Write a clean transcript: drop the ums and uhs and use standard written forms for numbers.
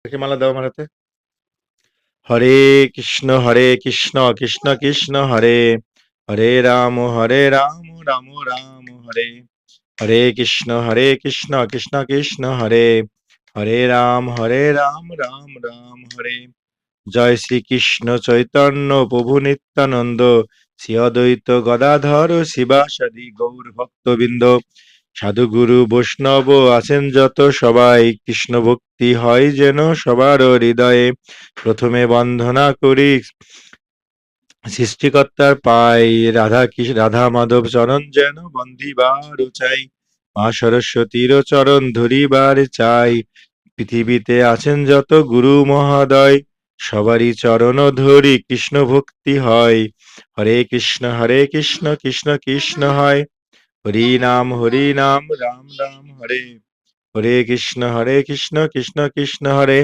তাকে মালা দাও আমার হাতে। হরে কৃষ্ণ কৃষ্ণ কৃষ্ণ হরে হরে রাম রাম রাম হরে হরে কৃষ্ণ কৃষ্ণ কৃষ্ণ হরে হরে রাম রাম রাম হরে। জয় শ্রীকৃষ্ণ চৈতন্য প্রভু নিত্যানন্দ, শ্রী অদ্বৈত গদাধর শিবাসাদি গৌর ভক্তবৃন্দ, সাধুগুরু বৈষ্ণব আছেন যত সবাই, কৃষ্ণ ভক্তি হয় যেন সবার হৃদয়ে। প্রথমে বন্দনা করি সৃষ্টিকর্তার পাই, রাধা মাধব চরণ যেন বন্দিবার চাই, মা সরস্বতীর চরণ ধরিবার চাই। পৃথিবীতে আছেন যত গুরু মহাদয়, সবারই চরণ ধরি কৃষ্ণ ভক্তি হয়। হরে কৃষ্ণ কৃষ্ণ কৃষ্ণ হয়, হরি নাম রাম রাম হরে। হরে কৃষ্ণ কৃষ্ণ কৃষ্ণ হরে।